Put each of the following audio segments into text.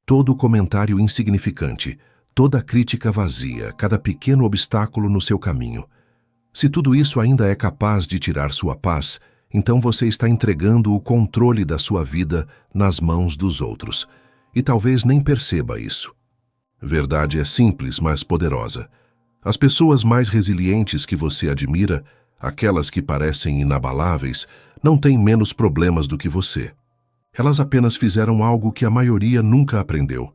Todo comentário insignificante, toda crítica vazia, cada pequeno obstáculo no seu caminho. Se tudo isso ainda é capaz de tirar sua paz, então você está entregando o controle da sua vida nas mãos dos outros. E talvez nem perceba isso. Verdade é simples, mas poderosa. As pessoas mais resilientes que você admira, aquelas que parecem inabaláveis, não têm menos problemas do que você. Elas apenas fizeram algo que a maioria nunca aprendeu.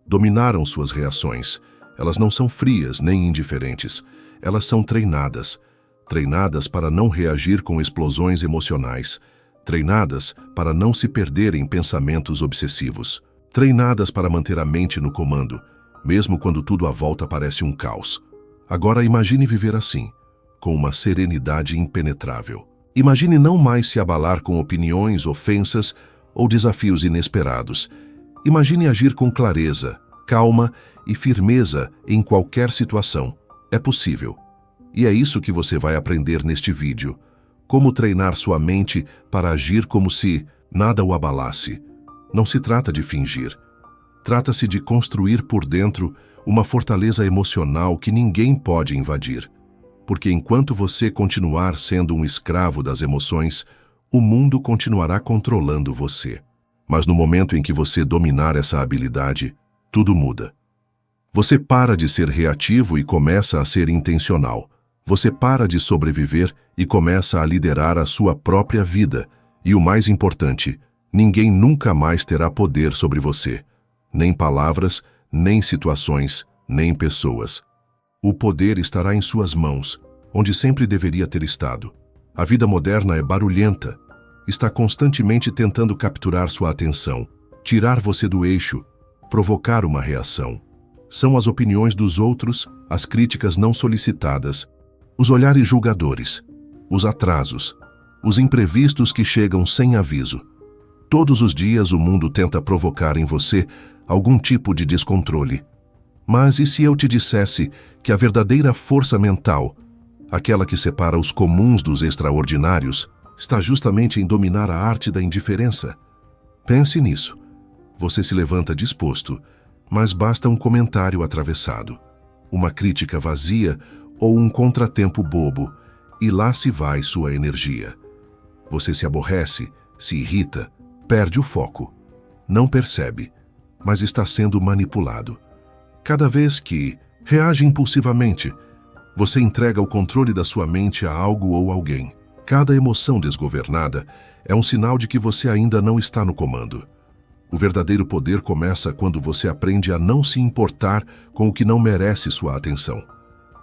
Dominaram suas reações. Elas não são frias nem indiferentes. Elas são treinadas. Treinadas para não reagir com explosões emocionais. Treinadas para não se perder em pensamentos obsessivos. Treinadas para manter a mente no comando, mesmo quando tudo à volta parece um caos. Agora imagine viver assim, com uma serenidade impenetrável. Imagine não mais se abalar com opiniões, ofensas ou desafios inesperados. Imagine agir com clareza, calma e firmeza em qualquer situação. É possível. E é isso que você vai aprender neste vídeo. Como treinar sua mente para agir como se nada o abalasse. Não se trata de fingir. Trata-se de construir por dentro uma fortaleza emocional que ninguém pode invadir. Porque enquanto você continuar sendo um escravo das emoções, o mundo continuará controlando você. Mas no momento em que você dominar essa habilidade, tudo muda. Você para de ser reativo e começa a ser intencional. Você para de sobreviver e começa a liderar a sua própria vida. E o mais importante, ninguém nunca mais terá poder sobre você. Nem palavras, nem situações, nem pessoas. O poder estará em suas mãos, onde sempre deveria ter estado. A vida moderna é barulhenta. Está constantemente tentando capturar sua atenção, tirar você do eixo, provocar uma reação. São as opiniões dos outros, as críticas não solicitadas, os olhares julgadores, os atrasos, os imprevistos que chegam sem aviso. Todos os dias o mundo tenta provocar em você algum tipo de descontrole. Mas e se eu te dissesse que a verdadeira força mental, aquela que separa os comuns dos extraordinários, está justamente em dominar a arte da indiferença? Pense nisso. Você se levanta disposto, mas basta um comentário atravessado, uma crítica vazia ou um contratempo bobo, e lá se vai sua energia. Você se aborrece, se irrita, perde o foco. Não percebe, mas está sendo manipulado. Cada vez que reage impulsivamente, você entrega o controle da sua mente a algo ou alguém. Cada emoção desgovernada é um sinal de que você ainda não está no comando. O verdadeiro poder começa quando você aprende a não se importar com o que não merece sua atenção.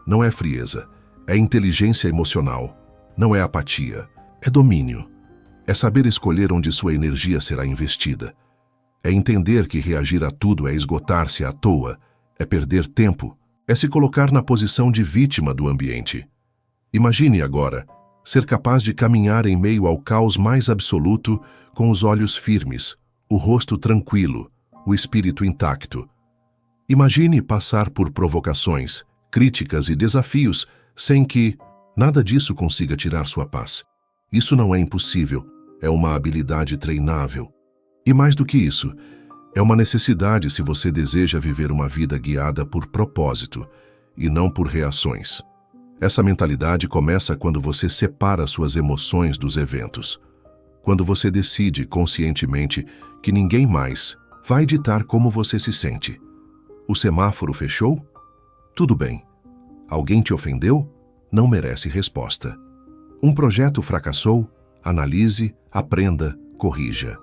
Não é frieza, é inteligência emocional. Não é apatia, é domínio. É saber escolher onde sua energia será investida. É entender que reagir a tudo é esgotar-se à toa, é perder tempo, é se colocar na posição de vítima do ambiente. Imagine agora ser capaz de caminhar em meio ao caos mais absoluto com os olhos firmes, o rosto tranquilo, o espírito intacto. Imagine passar por provocações, críticas e desafios sem que nada disso consiga tirar sua paz. Isso não é impossível, é uma habilidade treinável. E mais do que isso, é uma necessidade se você deseja viver uma vida guiada por propósito e não por reações. Essa mentalidade começa quando você separa suas emoções dos eventos. Quando você decide conscientemente que ninguém mais vai ditar como você se sente. O semáforo fechou? Tudo bem. Alguém te ofendeu? Não merece resposta. Um projeto fracassou? Analise, aprenda, corrija.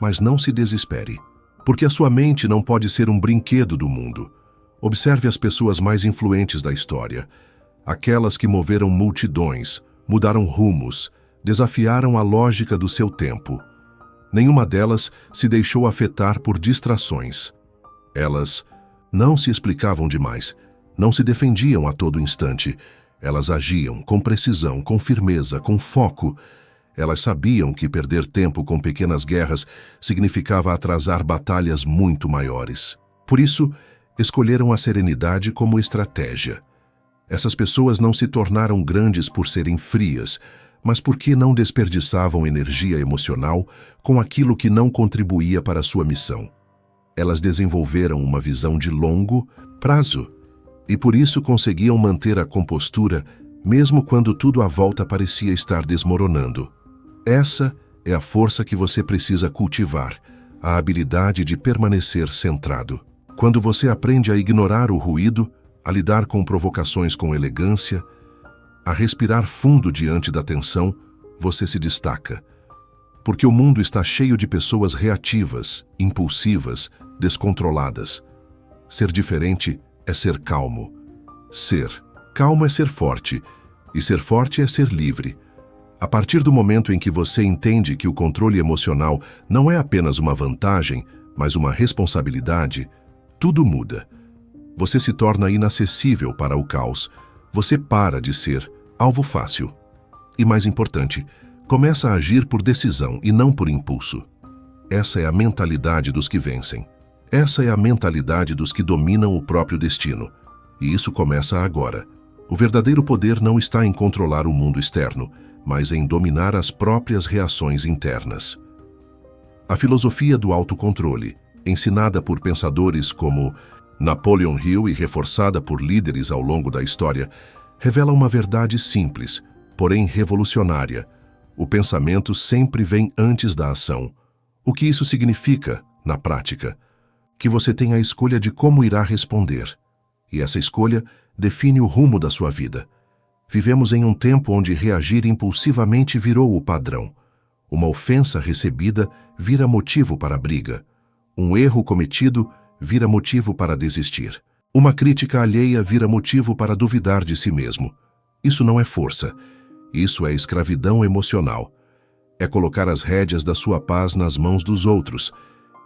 Mas não se desespere, porque a sua mente não pode ser um brinquedo do mundo. Observe as pessoas mais influentes da história. Aquelas que moveram multidões, mudaram rumos, desafiaram a lógica do seu tempo. Nenhuma delas se deixou afetar por distrações. Elas não se explicavam demais, não se defendiam a todo instante. Elas agiam com precisão, com firmeza, com foco. Elas sabiam que perder tempo com pequenas guerras significava atrasar batalhas muito maiores. Por isso, escolheram a serenidade como estratégia. Essas pessoas não se tornaram grandes por serem frias, mas porque não desperdiçavam energia emocional com aquilo que não contribuía para a sua missão. Elas desenvolveram uma visão de longo prazo e por isso conseguiam manter a compostura mesmo quando tudo à volta parecia estar desmoronando. Essa é a força que você precisa cultivar, a habilidade de permanecer centrado. Quando você aprende a ignorar o ruído, a lidar com provocações com elegância, a respirar fundo diante da tensão, você se destaca. Porque o mundo está cheio de pessoas reativas, impulsivas, descontroladas. Ser diferente é ser calmo. Ser calmo é ser forte, e ser forte é ser livre. A partir do momento em que você entende que o controle emocional não é apenas uma vantagem, mas uma responsabilidade, tudo muda. Você se torna inacessível para o caos. Você para de ser alvo fácil. E mais importante, começa a agir por decisão e não por impulso. Essa é a mentalidade dos que vencem. Essa é a mentalidade dos que dominam o próprio destino. E isso começa agora. O verdadeiro poder não está em controlar o mundo externo, mas em dominar as próprias reações internas. A filosofia do autocontrole, ensinada por pensadores como Napoleon Hill e reforçada por líderes ao longo da história, revela uma verdade simples, porém revolucionária. O pensamento sempre vem antes da ação. O que isso significa, na prática? Que você tem a escolha de como irá responder. E essa escolha define o rumo da sua vida. Vivemos em um tempo onde reagir impulsivamente virou o padrão. Uma ofensa recebida vira motivo para a briga. Um erro cometido vira motivo para desistir. Uma crítica alheia vira motivo para duvidar de si mesmo. Isso não é força. Isso é escravidão emocional. É colocar as rédeas da sua paz nas mãos dos outros.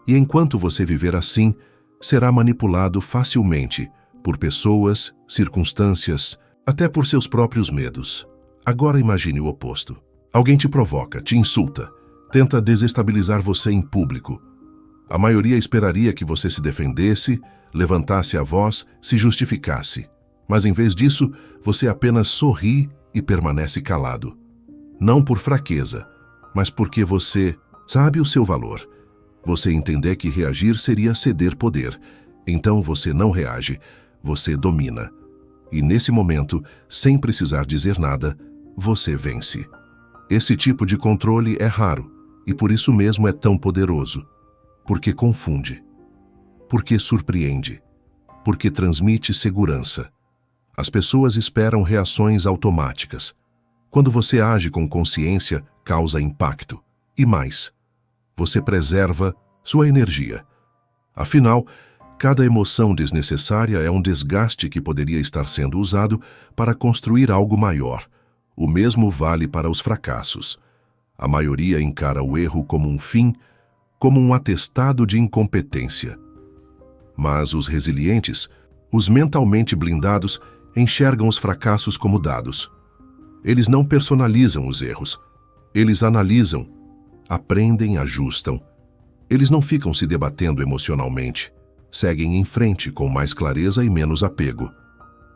E enquanto você viver assim, será manipulado facilmente por pessoas, circunstâncias, até por seus próprios medos. Agora imagine o oposto. Alguém te provoca, te insulta, tenta desestabilizar você em público. A maioria esperaria que você se defendesse, levantasse a voz, se justificasse. Mas em vez disso, você apenas sorri e permanece calado. Não por fraqueza, mas porque você sabe o seu valor. Você entender que reagir seria ceder poder. Então você não reage, você domina. E nesse momento, sem precisar dizer nada, você vence. Esse tipo de controle é raro e por isso mesmo é tão poderoso. Porque confunde. Porque surpreende. Porque transmite segurança. As pessoas esperam reações automáticas. Quando você age com consciência, causa impacto. E mais, você preserva sua energia. Afinal, cada emoção desnecessária é um desgaste que poderia estar sendo usado para construir algo maior. O mesmo vale para os fracassos. A maioria encara o erro como um fim, como um atestado de incompetência. Mas os resilientes, os mentalmente blindados, enxergam os fracassos como dados. Eles não personalizam os erros. Eles analisam, aprendem, ajustam. Eles não ficam se debatendo emocionalmente. Seguem em frente com mais clareza e menos apego.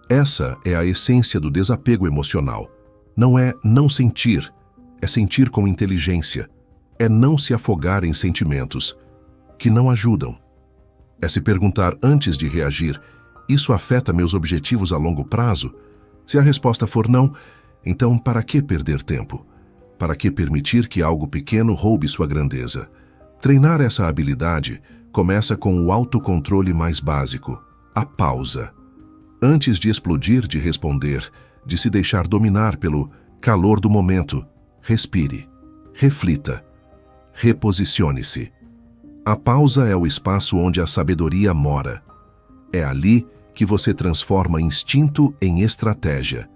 Essa é a essência do desapego emocional. Não é não sentir, é sentir com inteligência. É não se afogar em sentimentos que não ajudam. É se perguntar antes de reagir: isso afeta meus objetivos a longo prazo? Se a resposta for não, então para que perder tempo? Para que permitir que algo pequeno roube sua grandeza? Treinar essa habilidade começa com o autocontrole mais básico, a pausa. Antes de explodir, de responder, de se deixar dominar pelo calor do momento, respire, reflita, reposicione-se. A pausa é o espaço onde a sabedoria mora. É ali que você transforma instinto em estratégia.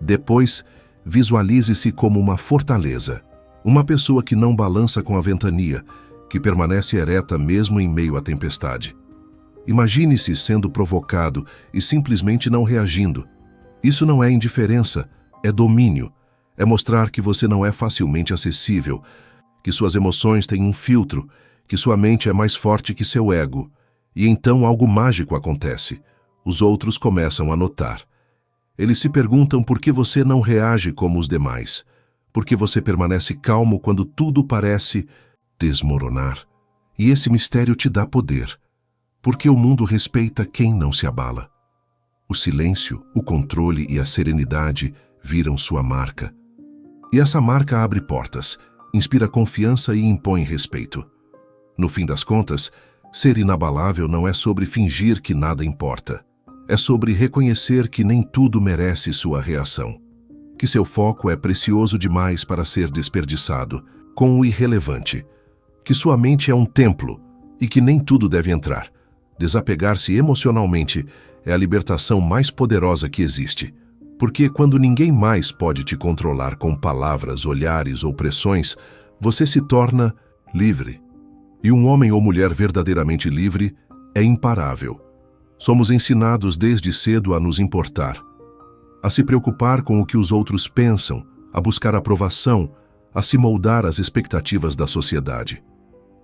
Depois, visualize-se como uma fortaleza, uma pessoa que não balança com a ventania, que permanece ereta mesmo em meio à tempestade. Imagine-se sendo provocado e simplesmente não reagindo. Isso não é indiferença, é domínio. É mostrar que você não é facilmente acessível, que suas emoções têm um filtro, que sua mente é mais forte que seu ego. E então algo mágico acontece. Os outros começam a notar. Eles se perguntam por que você não reage como os demais, por que você permanece calmo quando tudo parece desmoronar. E esse mistério te dá poder, porque o mundo respeita quem não se abala. O silêncio, o controle e a serenidade viram sua marca. E essa marca abre portas, inspira confiança e impõe respeito. No fim das contas, ser inabalável não é sobre fingir que nada importa. É sobre reconhecer que nem tudo merece sua reação. Que seu foco é precioso demais para ser desperdiçado com o irrelevante. Que sua mente é um templo e que nem tudo deve entrar. Desapegar-se emocionalmente é a libertação mais poderosa que existe. Porque quando ninguém mais pode te controlar com palavras, olhares ou pressões, você se torna livre. E um homem ou mulher verdadeiramente livre é imparável. Somos ensinados desde cedo a nos importar, a se preocupar com o que os outros pensam, a buscar aprovação, a se moldar às expectativas da sociedade.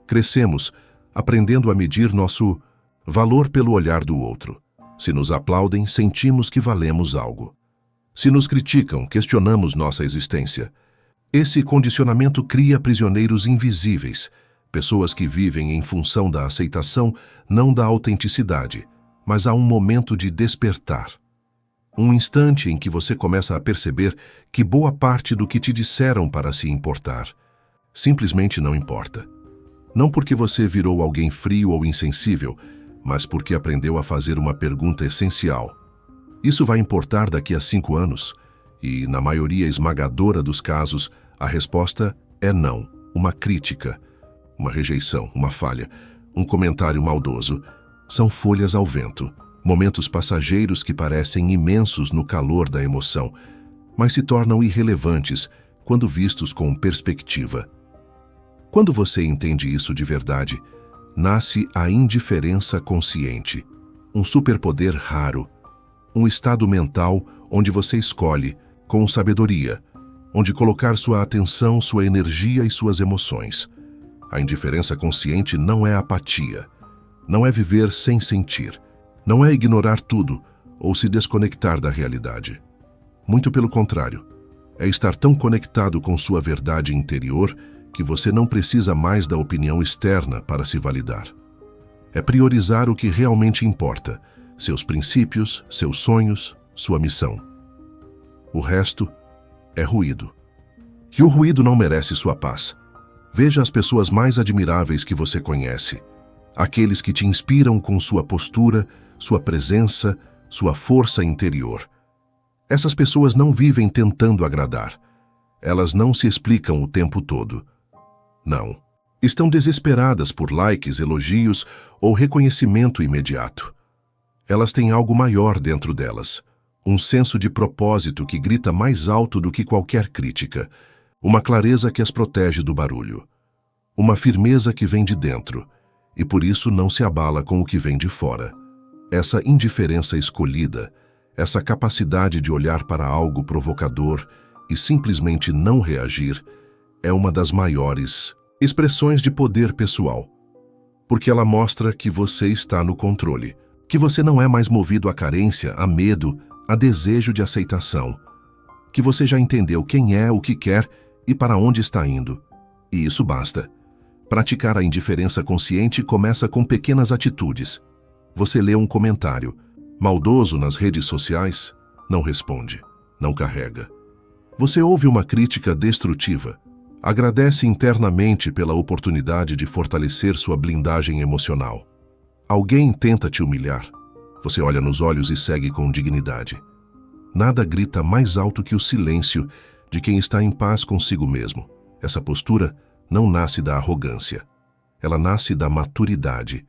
Crescemos aprendendo a medir nosso valor pelo olhar do outro. Se nos aplaudem, sentimos que valemos algo. Se nos criticam, questionamos nossa existência. Esse condicionamento cria prisioneiros invisíveis, pessoas que vivem em função da aceitação, não da autenticidade, mas há um momento de despertar. Um instante em que você começa a perceber que boa parte do que te disseram para se importar simplesmente não importa. Não porque você virou alguém frio ou insensível, mas porque aprendeu a fazer uma pergunta essencial. Isso vai importar daqui a 5 anos? E, na maioria esmagadora dos casos, a resposta é não. Uma crítica, uma rejeição, uma falha, um comentário maldoso. São folhas ao vento, momentos passageiros que parecem imensos no calor da emoção, mas se tornam irrelevantes quando vistos com perspectiva. Quando você entende isso de verdade, nasce a indiferença consciente, um superpoder raro, um estado mental onde você escolhe, com sabedoria, onde colocar sua atenção, sua energia e suas emoções. A indiferença consciente não é apatia, não é viver sem sentir, não é ignorar tudo ou se desconectar da realidade. Muito pelo contrário, é estar tão conectado com sua verdade interior que você não precisa mais da opinião externa para se validar. É priorizar o que realmente importa, seus princípios, seus sonhos, sua missão. O resto é ruído. E o ruído não merece sua paz. Veja as pessoas mais admiráveis que você conhece. Aqueles que te inspiram com sua postura, sua presença, sua força interior. Essas pessoas não vivem tentando agradar. Elas não se explicam o tempo todo. Não. Estão desesperadas por likes, elogios ou reconhecimento imediato. Elas têm algo maior dentro delas. Um senso de propósito que grita mais alto do que qualquer crítica. Uma clareza que as protege do barulho. Uma firmeza que vem de dentro. E por isso não se abala com o que vem de fora. Essa indiferença escolhida, essa capacidade de olhar para algo provocador e simplesmente não reagir, é uma das maiores expressões de poder pessoal. Porque ela mostra que você está no controle, que você não é mais movido à carência, a medo, a desejo de aceitação, que você já entendeu quem é, o que quer e para onde está indo. E isso basta. Praticar a indiferença consciente começa com pequenas atitudes. Você lê um comentário maldoso nas redes sociais, não responde, não carrega. Você ouve uma crítica destrutiva, agradece internamente pela oportunidade de fortalecer sua blindagem emocional. Alguém tenta te humilhar, você olha nos olhos e segue com dignidade. Nada grita mais alto que o silêncio de quem está em paz consigo mesmo. Essa postura não nasce da arrogância. Ela nasce da maturidade,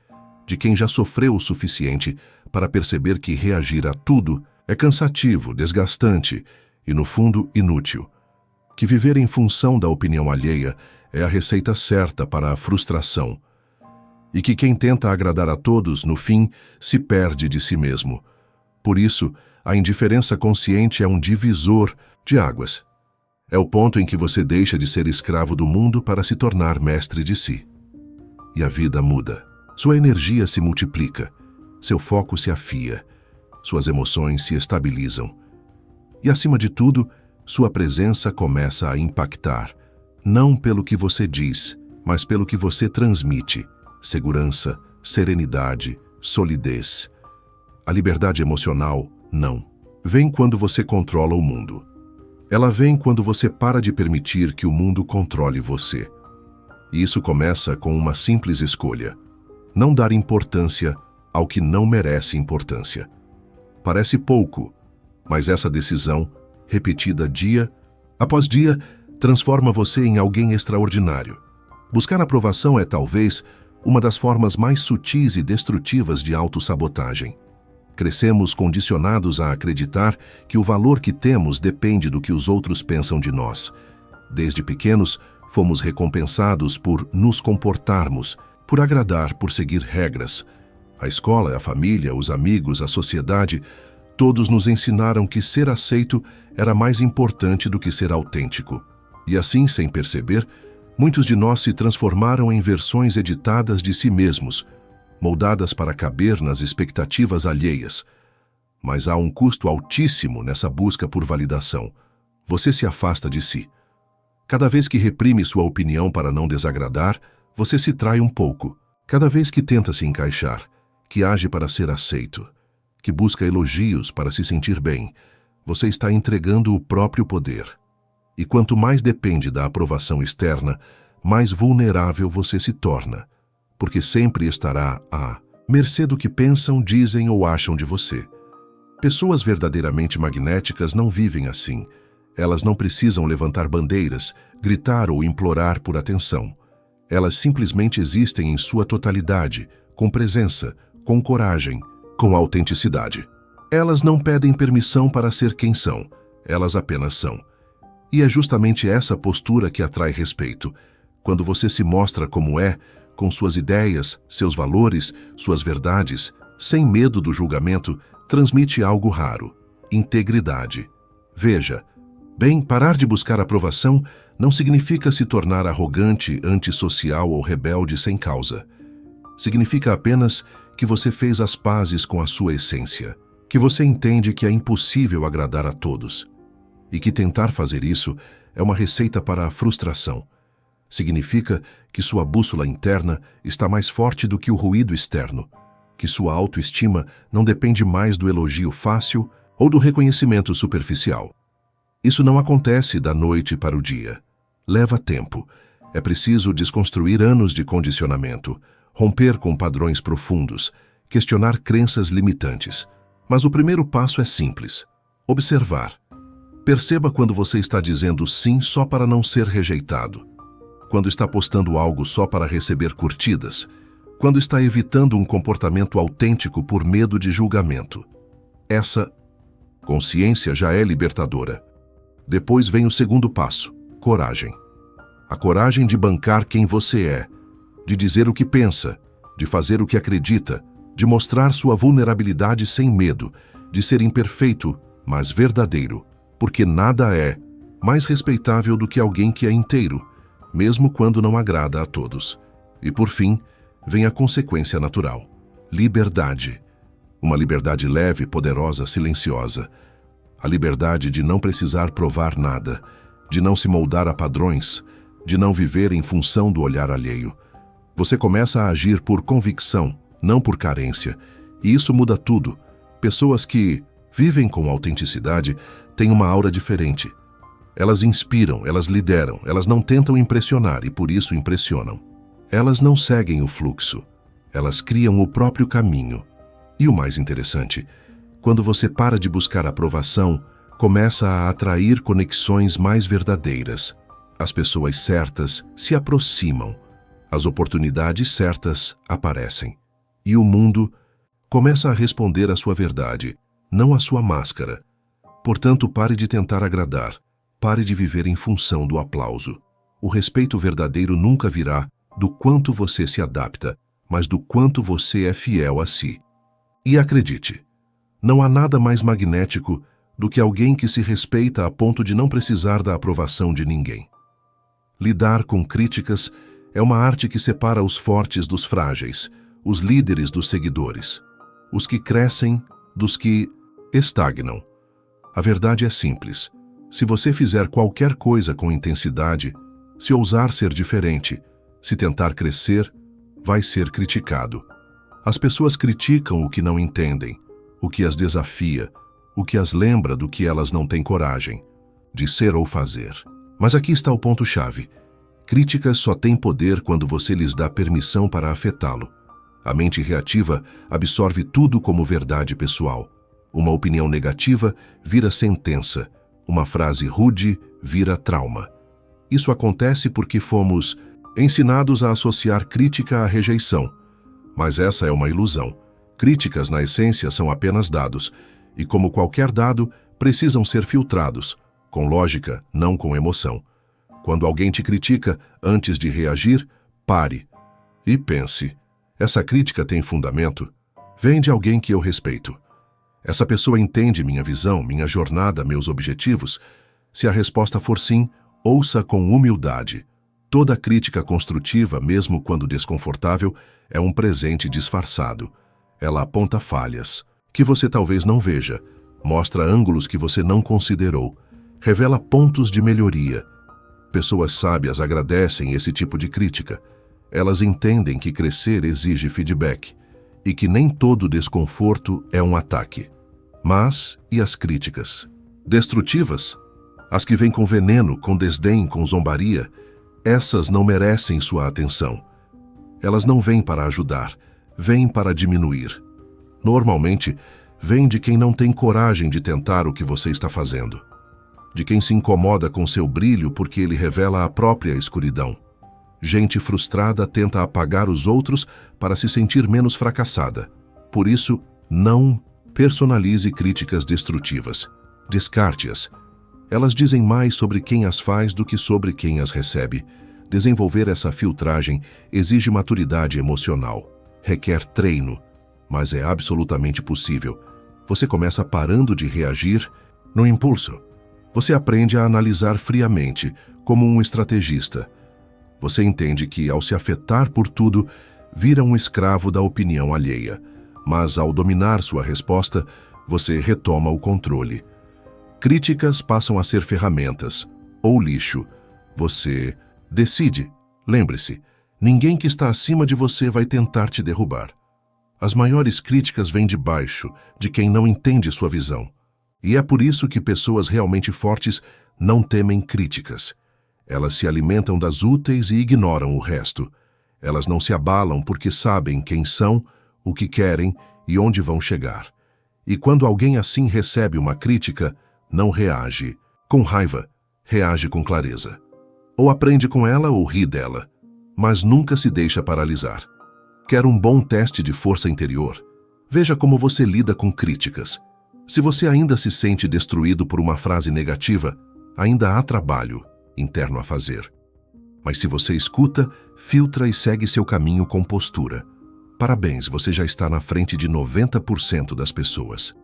de quem já sofreu o suficiente para perceber que reagir a tudo é cansativo, desgastante e, no fundo, inútil. Que viver em função da opinião alheia é a receita certa para a frustração. E que quem tenta agradar a todos, no fim, se perde de si mesmo. Por isso, a indiferença consciente é um divisor de águas. É o ponto em que você deixa de ser escravo do mundo para se tornar mestre de si. E a vida muda. Sua energia se multiplica, seu foco se afia, suas emoções se estabilizam. E, acima de tudo, sua presença começa a impactar, não pelo que você diz, mas pelo que você transmite, segurança, serenidade, solidez. A liberdade emocional, não. Vem quando você controla o mundo. Ela vem quando você para de permitir que o mundo controle você. E isso começa com uma simples escolha: não dar importância ao que não merece importância. Parece pouco, mas essa decisão, repetida dia após dia, transforma você em alguém extraordinário. Buscar aprovação é talvez uma das formas mais sutis e destrutivas de autossabotagem. Crescemos condicionados a acreditar que o valor que temos depende do que os outros pensam de nós. Desde pequenos, fomos recompensados por nos comportarmos, por agradar, por seguir regras. A escola, a família, os amigos, a sociedade, todos nos ensinaram que ser aceito era mais importante do que ser autêntico. E assim, sem perceber, muitos de nós se transformaram em versões editadas de si mesmos, moldadas para caber nas expectativas alheias. Mas há um custo altíssimo nessa busca por validação. Você se afasta de si. Cada vez que reprime sua opinião para não desagradar, você se trai um pouco. Cada vez que tenta se encaixar, que age para ser aceito, que busca elogios para se sentir bem, você está entregando o próprio poder. E quanto mais depende da aprovação externa, mais vulnerável você se torna, porque sempre estará à mercê do que pensam, dizem ou acham de você. Pessoas verdadeiramente magnéticas não vivem assim. Elas não precisam levantar bandeiras, gritar ou implorar por atenção. Elas simplesmente existem em sua totalidade, com presença, com coragem, com autenticidade. Elas não pedem permissão para ser quem são, elas apenas são. E é justamente essa postura que atrai respeito. Quando você se mostra como é, com suas ideias, seus valores, suas verdades, sem medo do julgamento, transmite algo raro: integridade. Veja, bem, parar de buscar aprovação não significa se tornar arrogante, antissocial ou rebelde sem causa. Significa apenas que você fez as pazes com a sua essência, que você entende que é impossível agradar a todos, e que tentar fazer isso é uma receita para a frustração. Significa que sua bússola interna está mais forte do que o ruído externo, que sua autoestima não depende mais do elogio fácil ou do reconhecimento superficial. Isso não acontece da noite para o dia. Leva tempo. É preciso desconstruir anos de condicionamento, romper com padrões profundos, questionar crenças limitantes. Mas o primeiro passo é simples: observar. Perceba quando você está dizendo sim só para não ser rejeitado, quando está postando algo só para receber curtidas, quando está evitando um comportamento autêntico por medo de julgamento. Essa consciência já é libertadora. Depois vem o segundo passo: coragem. A coragem de bancar quem você é, de dizer o que pensa, de fazer o que acredita, de mostrar sua vulnerabilidade sem medo, de ser imperfeito, mas verdadeiro, porque nada é mais respeitável do que alguém que é inteiro, mesmo quando não agrada a todos. E por fim, vem a consequência natural: liberdade. Uma liberdade leve, poderosa, silenciosa. A liberdade de não precisar provar nada, de não se moldar a padrões, de não viver em função do olhar alheio. Você começa a agir por convicção, não por carência, e isso muda tudo. Pessoas que vivem com autenticidade têm uma aura diferente. Elas inspiram, elas lideram, elas não tentam impressionar e por isso impressionam. Elas não seguem o fluxo, elas criam o próprio caminho. E o mais interessante, quando você para de buscar aprovação, começa a atrair conexões mais verdadeiras. As pessoas certas se aproximam, as oportunidades certas aparecem. E o mundo começa a responder à sua verdade, não à sua máscara. Portanto, pare de tentar agradar, pare de viver em função do aplauso. O respeito verdadeiro nunca virá do quanto você se adapta, mas do quanto você é fiel a si. E acredite, não há nada mais magnético do que alguém que se respeita a ponto de não precisar da aprovação de ninguém. Lidar com críticas é uma arte que separa os fortes dos frágeis, os líderes dos seguidores, os que crescem dos que estagnam. A verdade é simples: se você fizer qualquer coisa com intensidade, se ousar ser diferente, se tentar crescer, vai ser criticado. As pessoas criticam o que não entendem, o que as desafia, o que as lembra do que elas não têm coragem de ser ou fazer. Mas aqui está o ponto-chave. Críticas só têm poder quando você lhes dá permissão para afetá-lo. A mente reativa absorve tudo como verdade pessoal. Uma opinião negativa vira sentença. Uma frase rude vira trauma. Isso acontece porque fomos ensinados a associar crítica à rejeição. Mas essa é uma ilusão. Críticas, na essência, são apenas dados, e como qualquer dado, precisam ser filtrados, com lógica, não com emoção. Quando alguém te critica, antes de reagir, pare e pense. Essa crítica tem fundamento? Vem de alguém que eu respeito. Essa pessoa entende minha visão, minha jornada, meus objetivos? Se a resposta for sim, ouça com humildade. Toda crítica construtiva, mesmo quando desconfortável, é um presente disfarçado. Ela aponta falhas, que você talvez não veja, mostra ângulos que você não considerou, revela pontos de melhoria. Pessoas sábias agradecem esse tipo de crítica. Elas entendem que crescer exige feedback e que nem todo desconforto é um ataque. Mas, e as críticas? Destrutivas? As que vêm com veneno, com desdém, com zombaria? Essas não merecem sua atenção. Elas não vêm para ajudar, vêm para diminuir. Normalmente, vêm de quem não tem coragem de tentar o que você está fazendo. De quem se incomoda com seu brilho porque ele revela a própria escuridão. Gente frustrada tenta apagar os outros para se sentir menos fracassada. Por isso, não personalize críticas destrutivas. Descarte-as. Elas dizem mais sobre quem as faz do que sobre quem as recebe. Desenvolver essa filtragem exige maturidade emocional. Requer treino, mas é absolutamente possível. Você começa parando de reagir no impulso. Você aprende a analisar friamente, como um estrategista. Você entende que, ao se afetar por tudo, vira um escravo da opinião alheia. Mas, ao dominar sua resposta, você retoma o controle. Críticas passam a ser ferramentas, ou lixo. Você decide. Lembre-se, ninguém que está acima de você vai tentar te derrubar. As maiores críticas vêm de baixo, de quem não entende sua visão. E é por isso que pessoas realmente fortes não temem críticas. Elas se alimentam das úteis e ignoram o resto. Elas não se abalam porque sabem quem são, o que querem e onde vão chegar. E quando alguém assim recebe uma crítica, não reage com raiva, reage com clareza. Ou aprende com ela ou ri dela, mas nunca se deixa paralisar. Quer um bom teste de força interior? Veja como você lida com críticas. Se você ainda se sente destruído por uma frase negativa, ainda há trabalho interno a fazer. Mas se você escuta, filtra e segue seu caminho com postura. Parabéns, você já está na frente de 90% das pessoas.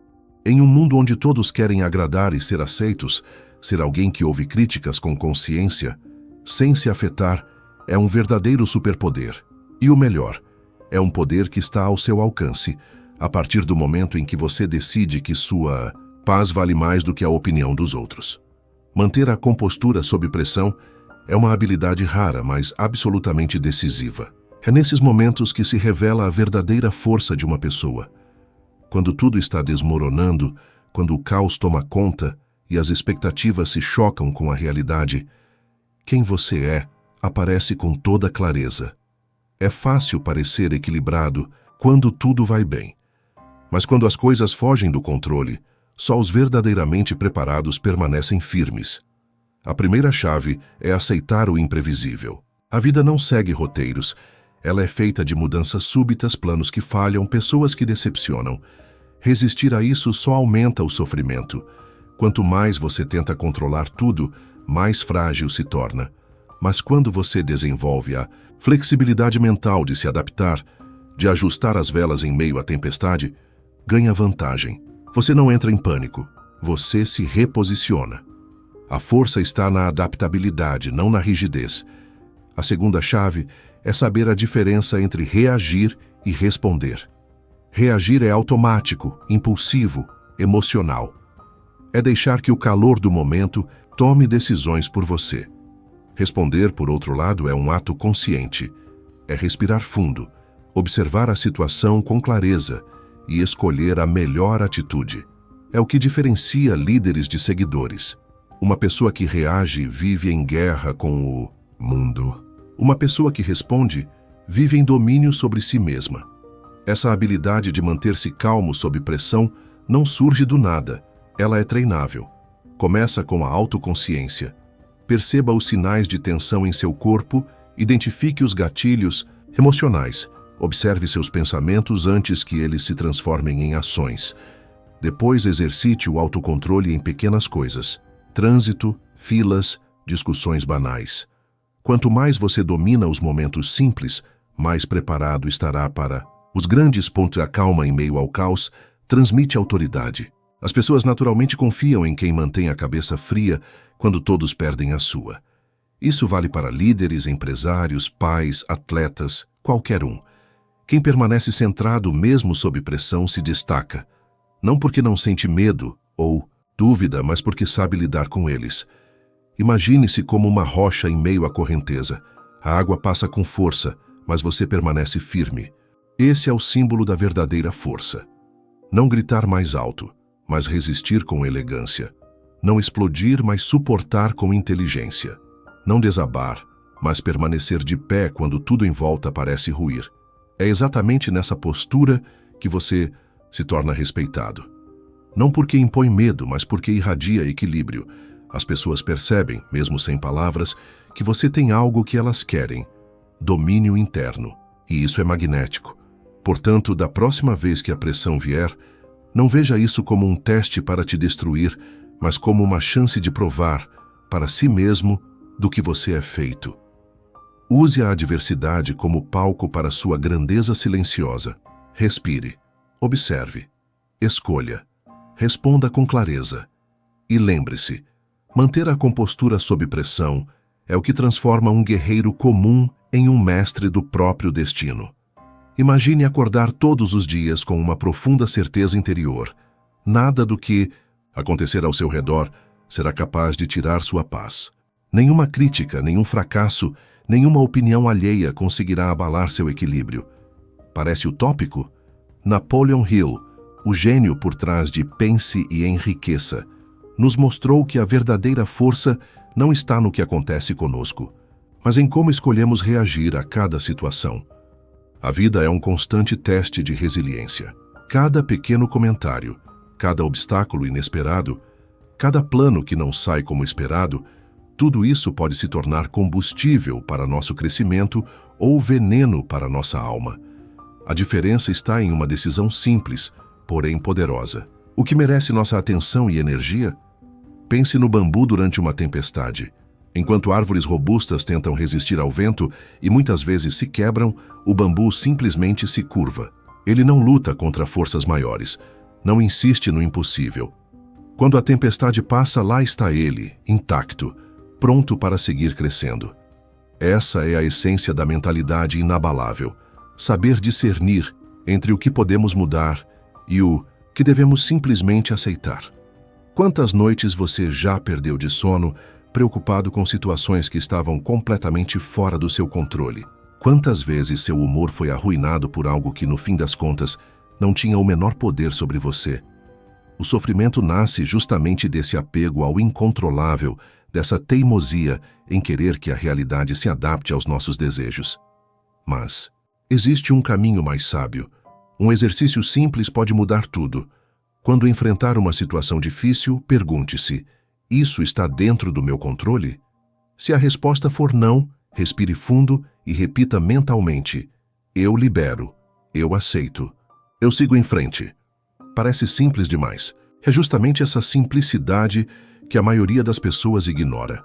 Em um mundo onde todos querem agradar e ser aceitos, ser alguém que ouve críticas com consciência, sem se afetar, é um verdadeiro superpoder. E o melhor, é um poder que está ao seu alcance, a partir do momento em que você decide que sua paz vale mais do que a opinião dos outros. Manter a compostura sob pressão é uma habilidade rara, mas absolutamente decisiva. É nesses momentos que se revela a verdadeira força de uma pessoa. Quando tudo está desmoronando, quando o caos toma conta e as expectativas se chocam com a realidade, quem você é aparece com toda clareza. É fácil parecer equilibrado quando tudo vai bem. Mas quando as coisas fogem do controle, só os verdadeiramente preparados permanecem firmes. A primeira chave é aceitar o imprevisível. A vida não segue roteiros. Ela é feita de mudanças súbitas, planos que falham, pessoas que decepcionam. Resistir a isso só aumenta o sofrimento. Quanto mais você tenta controlar tudo, mais frágil se torna. Mas quando você desenvolve a flexibilidade mental de se adaptar, de ajustar as velas em meio à tempestade, ganha vantagem. Você não entra em pânico, você se reposiciona. A força está na adaptabilidade, não na rigidez. A segunda chave é saber a diferença entre reagir e responder. Reagir é automático, impulsivo, emocional. É deixar que o calor do momento tome decisões por você. Responder, por outro lado, é um ato consciente. é respirar fundo, observar a situação com clareza e escolher a melhor atitude. É o que diferencia líderes de seguidores. Uma pessoa que reage vive em guerra com o mundo. Uma pessoa que responde vive em domínio sobre si mesma. Essa habilidade de manter-se calmo sob pressão não surge do nada, ela é treinável. Começa com a autoconsciência. Perceba os sinais de tensão em seu corpo, identifique os gatilhos emocionais, observe seus pensamentos antes que eles se transformem em ações. Depois exercite o autocontrole em pequenas coisas. Trânsito, filas, discussões banais. Quanto mais você domina os momentos simples, mais preparado estará para os grandes pontos. A calma em meio ao caos transmite autoridade. As pessoas naturalmente confiam em quem mantém a cabeça fria quando todos perdem a sua. Isso vale para líderes, empresários, pais, atletas, qualquer um. Quem permanece centrado mesmo sob pressão se destaca, não porque não sente medo ou dúvida, mas porque sabe lidar com eles. Imagine-se como uma rocha em meio à correnteza. A água passa com força, mas você permanece firme. Esse é o símbolo da verdadeira força. Não gritar mais alto, mas resistir com elegância. Não explodir, mas suportar com inteligência. Não desabar, mas permanecer de pé quando tudo em volta parece ruir. É exatamente nessa postura que você se torna respeitado. Não porque impõe medo, mas porque irradia equilíbrio. As pessoas percebem, mesmo sem palavras, que você tem algo que elas querem: domínio interno. E isso é magnético. Portanto, da próxima vez que a pressão vier, não veja isso como um teste para te destruir, mas como uma chance de provar, para si mesmo, do que você é feito. Use a adversidade como palco para sua grandeza silenciosa. Respire, observe, escolha, responda com clareza. E lembre-se, manter a compostura sob pressão é o que transforma um guerreiro comum em um mestre do próprio destino. Imagine acordar todos os dias com uma profunda certeza interior. Nada do que acontecer ao seu redor será capaz de tirar sua paz. Nenhuma crítica, nenhum fracasso, nenhuma opinião alheia conseguirá abalar seu equilíbrio. Parece utópico? Napoleon Hill, o gênio por trás de Pense e Enriqueça, nos mostrou que a verdadeira força não está no que acontece conosco, mas em como escolhemos reagir a cada situação. A vida é um constante teste de resiliência. Cada pequeno comentário, cada obstáculo inesperado, cada plano que não sai como esperado, tudo isso pode se tornar combustível para nosso crescimento ou veneno para nossa alma. A diferença está em uma decisão simples, porém poderosa. O que merece nossa atenção e energia? Pense no bambu durante uma tempestade. Enquanto árvores robustas tentam resistir ao vento e muitas vezes se quebram, o bambu simplesmente se curva. Ele não luta contra forças maiores, não insiste no impossível. Quando a tempestade passa, lá está ele, intacto, pronto para seguir crescendo. Essa é a essência da mentalidade inabalável. Saber discernir entre o que podemos mudar e o que devemos simplesmente aceitar. Quantas noites você já perdeu de sono, preocupado com situações que estavam completamente fora do seu controle? Quantas vezes seu humor foi arruinado por algo que, no fim das contas, não tinha o menor poder sobre você? O sofrimento nasce justamente desse apego ao incontrolável, dessa teimosia em querer que a realidade se adapte aos nossos desejos. Mas existe um caminho mais sábio. Um exercício simples pode mudar tudo. Quando enfrentar uma situação difícil, pergunte-se: isso está dentro do meu controle? Se a resposta for não, respire fundo e repita mentalmente: eu libero, eu aceito, eu sigo em frente. Parece simples demais. É justamente essa simplicidade que a maioria das pessoas ignora.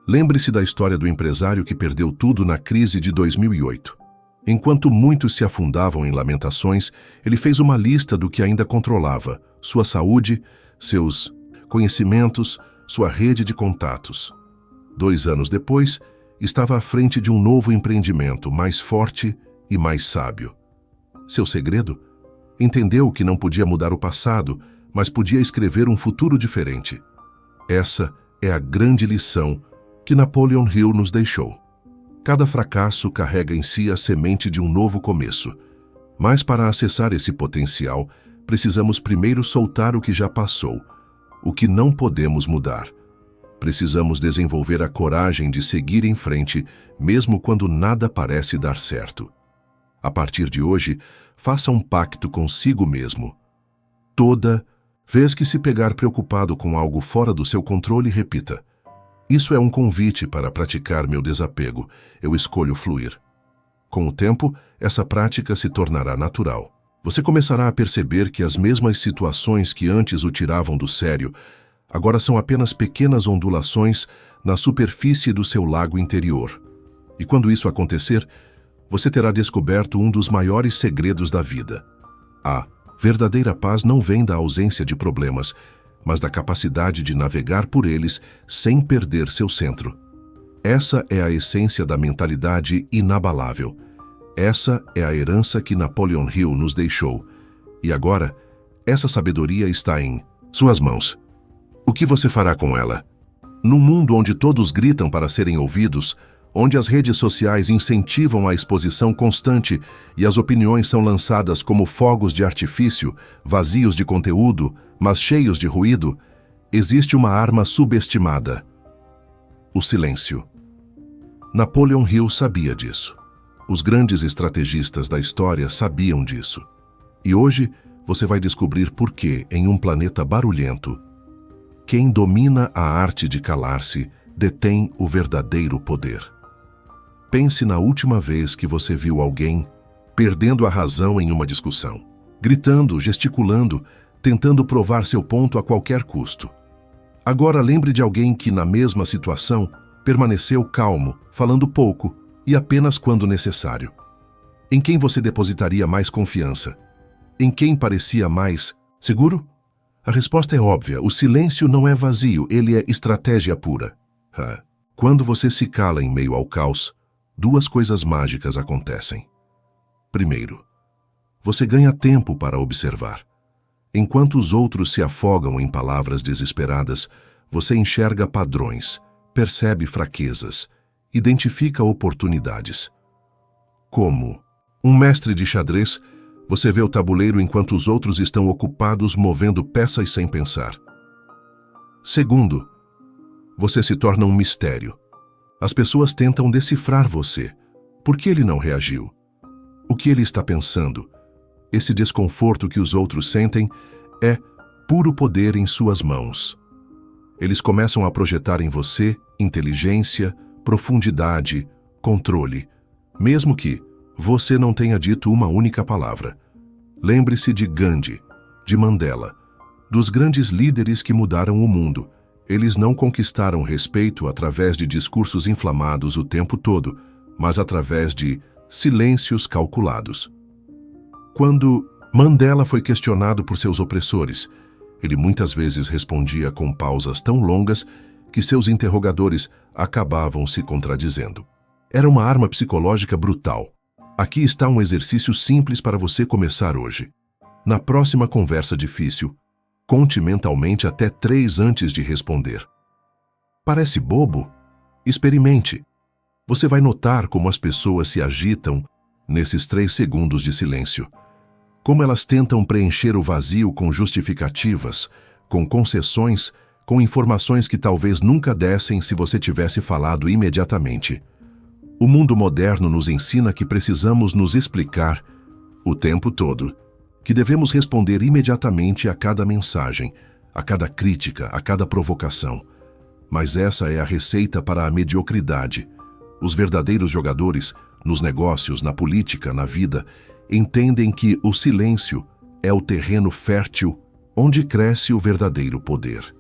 Lembre-se da história do empresário que perdeu tudo na crise de 2008. Enquanto muitos se afundavam em lamentações, ele fez uma lista do que ainda controlava: sua saúde, seus conhecimentos, sua rede de contatos. 2 anos depois, estava à frente de um novo empreendimento, mais forte e mais sábio. Seu segredo? Entendeu que não podia mudar o passado, mas podia escrever um futuro diferente. Essa é a grande lição que Napoleon Hill nos deixou. Cada fracasso carrega em si a semente de um novo começo. Mas para acessar esse potencial, precisamos primeiro soltar o que já passou, o que não podemos mudar. Precisamos desenvolver a coragem de seguir em frente, mesmo quando nada parece dar certo. A partir de hoje, faça um pacto consigo mesmo. Toda vez que se pegar preocupado com algo fora do seu controle, repita: isso é um convite para praticar meu desapego. Eu escolho fluir. Com o tempo, essa prática se tornará natural. Você começará a perceber que as mesmas situações que antes o tiravam do sério, agora são apenas pequenas ondulações na superfície do seu lago interior. E quando isso acontecer, você terá descoberto um dos maiores segredos da vida. A verdadeira paz não vem da ausência de problemas, mas da capacidade de navegar por eles sem perder seu centro. Essa é a essência da mentalidade inabalável. Essa é a herança que Napoleon Hill nos deixou. E agora, essa sabedoria está em suas mãos. O que você fará com ela? Num mundo onde todos gritam para serem ouvidos, onde as redes sociais incentivam a exposição constante e as opiniões são lançadas como fogos de artifício, vazios de conteúdo, mas cheios de ruído, existe uma arma subestimada: o silêncio. Napoleon Hill sabia disso. Os grandes estrategistas da história sabiam disso. E hoje você vai descobrir por que, em um planeta barulhento, quem domina a arte de calar-se detém o verdadeiro poder. Pense na última vez que você viu alguém perdendo a razão em uma discussão, gritando, gesticulando, tentando provar seu ponto a qualquer custo. Agora lembre de alguém que, na mesma situação, permaneceu calmo, falando pouco e apenas quando necessário. Em quem você depositaria mais confiança? Em quem parecia mais seguro? A resposta é óbvia: o silêncio não é vazio, ele é estratégia pura. Quando você se cala em meio ao caos, duas coisas mágicas acontecem. Primeiro, você ganha tempo para observar. Enquanto os outros se afogam em palavras desesperadas, você enxerga padrões, percebe fraquezas, identifica oportunidades. Como um mestre de xadrez, você vê o tabuleiro enquanto os outros estão ocupados movendo peças sem pensar. Segundo, você se torna um mistério. As pessoas tentam decifrar você. Por que ele não reagiu? O que ele está pensando? Esse desconforto que os outros sentem é puro poder em suas mãos. Eles começam a projetar em você inteligência, profundidade, controle, mesmo que você não tenha dito uma única palavra. Lembre-se de Gandhi, de Mandela, dos grandes líderes que mudaram o mundo. Eles não conquistaram respeito através de discursos inflamados o tempo todo, mas através de silêncios calculados. Quando Mandela foi questionado por seus opressores, ele muitas vezes respondia com pausas tão longas que seus interrogadores acabavam se contradizendo. Era uma arma psicológica brutal. Aqui está um exercício simples para você começar hoje. Na próxima conversa difícil, conte mentalmente até 3 antes de responder. Parece bobo? Experimente. Você vai notar como as pessoas se agitam nesses 3 segundos de silêncio. Como elas tentam preencher o vazio com justificativas, com concessões, com informações que talvez nunca dessem se você tivesse falado imediatamente. O mundo moderno nos ensina que precisamos nos explicar o tempo todo, que devemos responder imediatamente a cada mensagem, a cada crítica, a cada provocação. Mas essa é a receita para a mediocridade. Os verdadeiros jogadores, nos negócios, na política, na vida, entendem que o silêncio é o terreno fértil onde cresce o verdadeiro poder.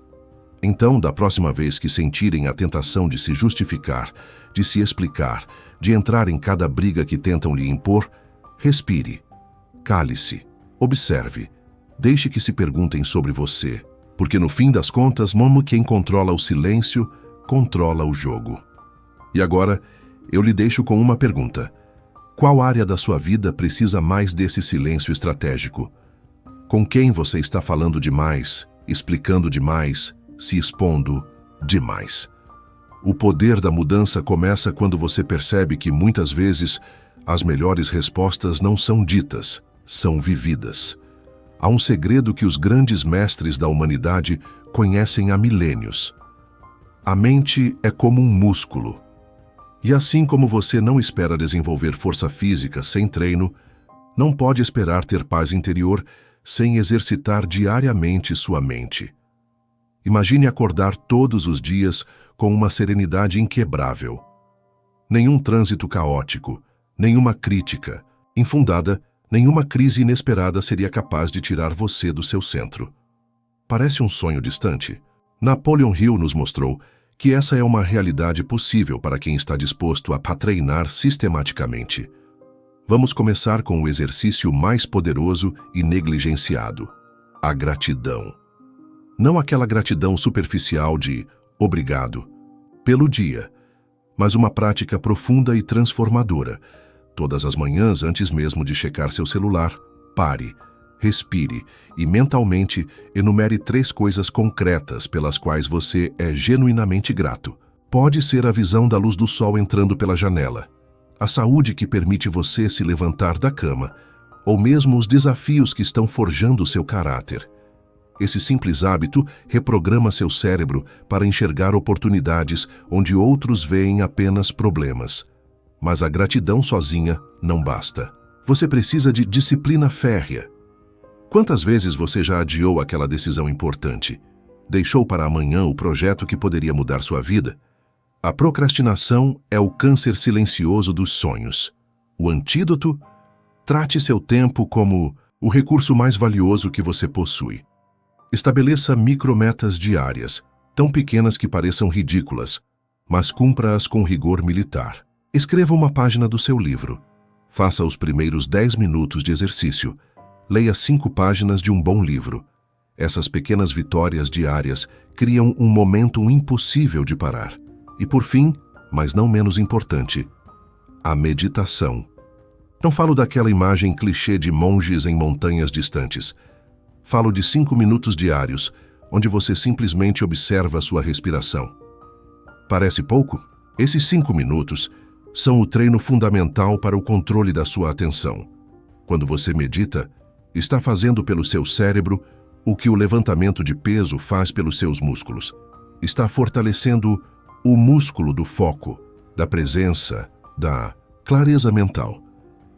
Então, da próxima vez que sentirem a tentação de se justificar, de se explicar, de entrar em cada briga que tentam lhe impor, respire, cale-se, observe, deixe que se perguntem sobre você, porque no fim das contas, quem controla o silêncio, controla o jogo. E agora, eu lhe deixo com uma pergunta. Qual área da sua vida precisa mais desse silêncio estratégico? Com quem você está falando demais, explicando demais, se expondo demais? O poder da mudança começa quando você percebe que, muitas vezes, as melhores respostas não são ditas, são vividas. Há um segredo que os grandes mestres da humanidade conhecem há milênios. A mente é como um músculo. E assim como você não espera desenvolver força física sem treino, não pode esperar ter paz interior sem exercitar diariamente sua mente. Imagine acordar todos os dias com uma serenidade inquebrável. Nenhum trânsito caótico, nenhuma crítica infundada, nenhuma crise inesperada seria capaz de tirar você do seu centro. Parece um sonho distante? Napoleon Hill nos mostrou que essa é uma realidade possível para quem está disposto a treinar sistematicamente. Vamos começar com o exercício mais poderoso e negligenciado: a gratidão. Não aquela gratidão superficial de obrigado pelo dia, mas uma prática profunda e transformadora. Todas as manhãs, antes mesmo de checar seu celular, pare, respire e mentalmente enumere 3 coisas concretas pelas quais você é genuinamente grato. Pode ser a visão da luz do sol entrando pela janela, a saúde que permite você se levantar da cama, ou mesmo os desafios que estão forjando seu caráter. Esse simples hábito reprograma seu cérebro para enxergar oportunidades onde outros veem apenas problemas. Mas a gratidão sozinha não basta. Você precisa de disciplina férrea. Quantas vezes você já adiou aquela decisão importante? Deixou para amanhã o projeto que poderia mudar sua vida? A procrastinação é o câncer silencioso dos sonhos. O antídoto? Trate seu tempo como o recurso mais valioso que você possui. Estabeleça micrometas diárias, tão pequenas que pareçam ridículas, mas cumpra-as com rigor militar. Escreva uma página do seu livro. Faça os primeiros 10 minutos de exercício. Leia 5 páginas de um bom livro. Essas pequenas vitórias diárias criam um momento impossível de parar. E por fim, mas não menos importante, a meditação. Não falo daquela imagem clichê de monges em montanhas distantes. Falo de 5 minutos diários, onde você simplesmente observa sua respiração. Parece pouco? Esses 5 minutos são o treino fundamental para o controle da sua atenção. Quando você medita, está fazendo pelo seu cérebro o que o levantamento de peso faz pelos seus músculos. Está fortalecendo o músculo do foco, da presença, da clareza mental.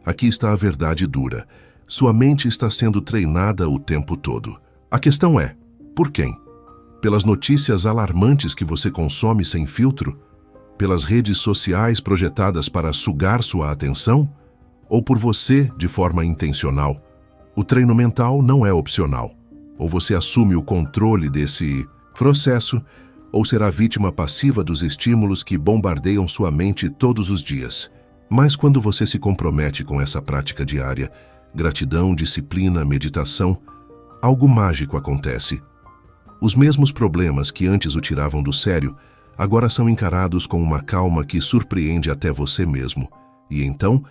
Aqui está a verdade dura. Sua mente está sendo treinada o tempo todo. A questão é, por quem? Pelas notícias alarmantes que você consome sem filtro? Pelas redes sociais projetadas para sugar sua atenção? Ou por você de forma intencional? O treino mental não é opcional. Ou você assume o controle desse processo, ou será vítima passiva dos estímulos que bombardeiam sua mente todos os dias. Mas quando você se compromete com essa prática diária, gratidão, disciplina, meditação, algo mágico acontece. Os mesmos problemas que antes o tiravam do sério, agora são encarados com uma calma que surpreende até você mesmo. E então,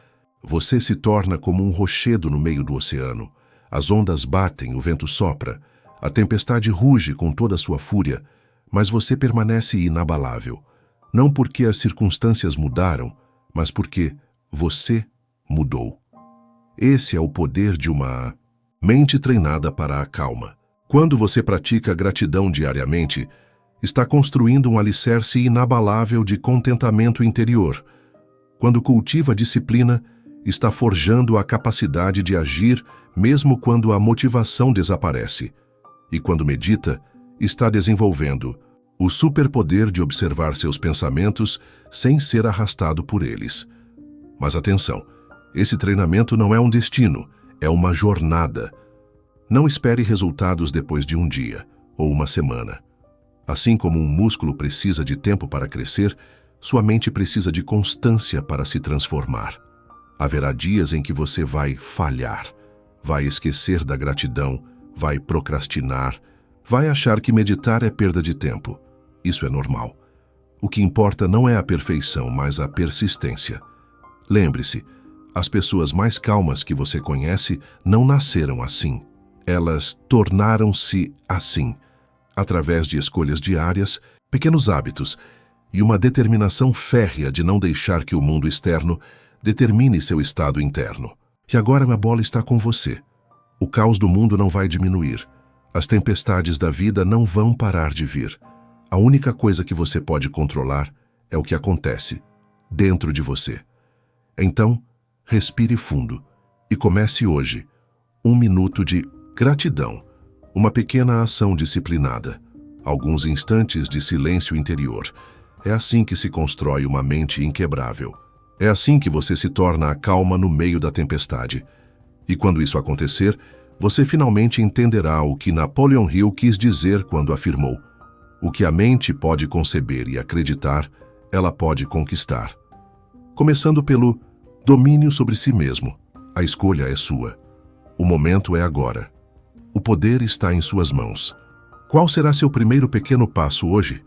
você se torna como um rochedo no meio do oceano. As ondas batem, o vento sopra, a tempestade ruge com toda a sua fúria, mas você permanece inabalável. Não porque as circunstâncias mudaram, mas porque você mudou. Esse é o poder de uma mente treinada para a calma. Quando você pratica gratidão diariamente, está construindo um alicerce inabalável de contentamento interior. Quando cultiva a disciplina, está forjando a capacidade de agir mesmo quando a motivação desaparece. E quando medita, está desenvolvendo o superpoder de observar seus pensamentos sem ser arrastado por eles. Mas atenção, esse treinamento não é um destino, é uma jornada. Não espere resultados depois de um dia ou uma semana. Assim como um músculo precisa de tempo para crescer, sua mente precisa de constância para se transformar. Haverá dias em que você vai falhar, vai esquecer da gratidão, vai procrastinar, vai achar que meditar é perda de tempo. Isso é normal. O que importa não é a perfeição, mas a persistência. Lembre-se, as pessoas mais calmas que você conhece não nasceram assim. Elas tornaram-se assim, através de escolhas diárias, pequenos hábitos, e uma determinação férrea de não deixar que o mundo externo determine seu estado interno. E agora a bola está com você. O caos do mundo não vai diminuir. As tempestades da vida não vão parar de vir. A única coisa que você pode controlar é o que acontece dentro de você. Então, respire fundo e comece hoje 1 minuto de gratidão, uma pequena ação disciplinada, alguns instantes de silêncio interior. É assim que se constrói uma mente inquebrável. É assim que você se torna a calma no meio da tempestade. E quando isso acontecer, você finalmente entenderá o que Napoleon Hill quis dizer quando afirmou: o que a mente pode conceber e acreditar, ela pode conquistar. Começando pelo domínio sobre si mesmo. A escolha é sua. O momento é agora. O poder está em suas mãos. Qual será seu primeiro pequeno passo hoje?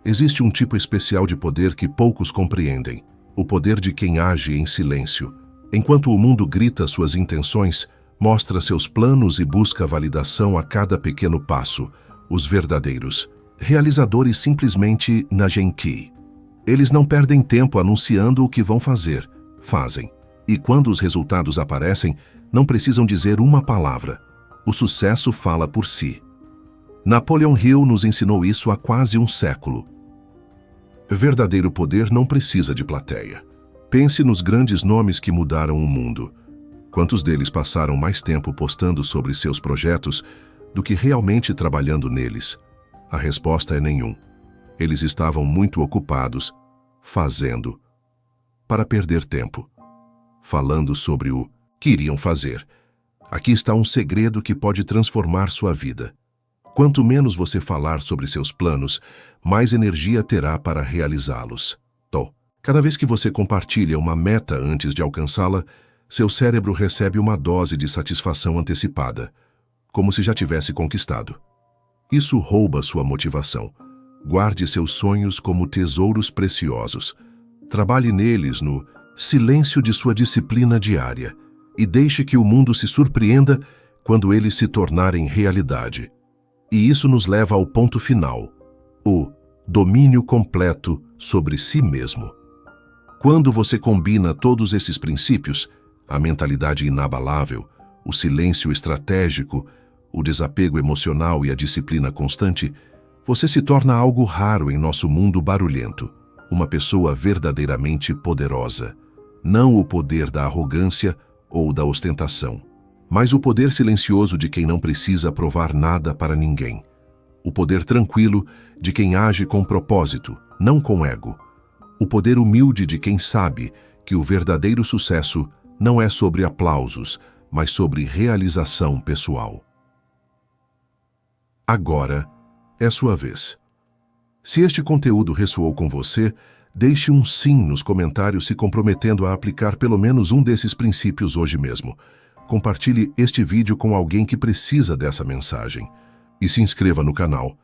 Existe um tipo especial de poder que poucos compreendem. O poder de quem age em silêncio. Enquanto o mundo grita suas intenções, mostra seus planos e busca validação a cada pequeno passo, os verdadeiros realizadores simplesmente Nagenki. Eles não perdem tempo anunciando o que vão fazer, fazem. E quando os resultados aparecem, não precisam dizer uma palavra. O sucesso fala por si. Napoleon Hill nos ensinou isso há quase um século. Verdadeiro poder não precisa de plateia. Pense nos grandes nomes que mudaram o mundo. Quantos deles passaram mais tempo postando sobre seus projetos do que realmente trabalhando neles? A resposta é nenhum. Eles estavam muito ocupados, fazendo, para perder tempo, falando sobre o que iriam fazer. Aqui está um segredo que pode transformar sua vida. Quanto menos você falar sobre seus planos, mais energia terá para realizá-los. Cada vez que você compartilha uma meta antes de alcançá-la, seu cérebro recebe uma dose de satisfação antecipada, como se já tivesse conquistado. Isso rouba sua motivação. Guarde seus sonhos como tesouros preciosos. Trabalhe neles no silêncio de sua disciplina diária e deixe que o mundo se surpreenda quando eles se tornarem realidade. E isso nos leva ao ponto final, o domínio completo sobre si mesmo. Quando você combina todos esses princípios, a mentalidade inabalável, o silêncio estratégico, o desapego emocional e a disciplina constante, você se torna algo raro em nosso mundo barulhento, uma pessoa verdadeiramente poderosa. Não o poder da arrogância ou da ostentação, mas o poder silencioso de quem não precisa provar nada para ninguém. O poder tranquilo de quem age com propósito, não com ego. O poder humilde de quem sabe que o verdadeiro sucesso não é sobre aplausos, mas sobre realização pessoal. Agora é sua vez. Se este conteúdo ressoou com você, deixe um sim nos comentários se comprometendo a aplicar pelo menos um desses princípios hoje mesmo. Compartilhe este vídeo com alguém que precisa dessa mensagem. E se inscreva no canal,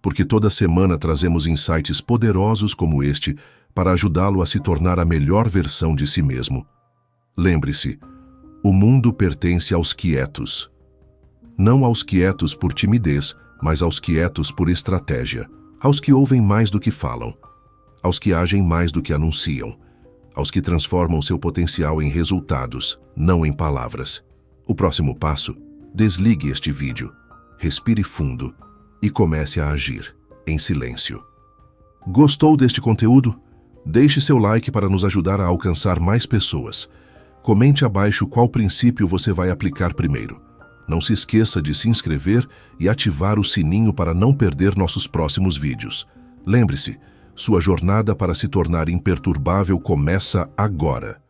porque toda semana trazemos insights poderosos como este para ajudá-lo a se tornar a melhor versão de si mesmo. Lembre-se, o mundo pertence aos quietos. Não aos quietos por timidez, mas aos quietos por estratégia. Aos que ouvem mais do que falam. Aos que agem mais do que anunciam. Aos que transformam seu potencial em resultados, não em palavras. O próximo passo: desligue este vídeo, respire fundo e comece a agir em silêncio. Gostou deste conteúdo? Deixe seu like para nos ajudar a alcançar mais pessoas. Comente abaixo qual princípio você vai aplicar primeiro. Não se esqueça de se inscrever e ativar o sininho para não perder nossos próximos vídeos. Lembre-se, sua jornada para se tornar imperturbável começa agora.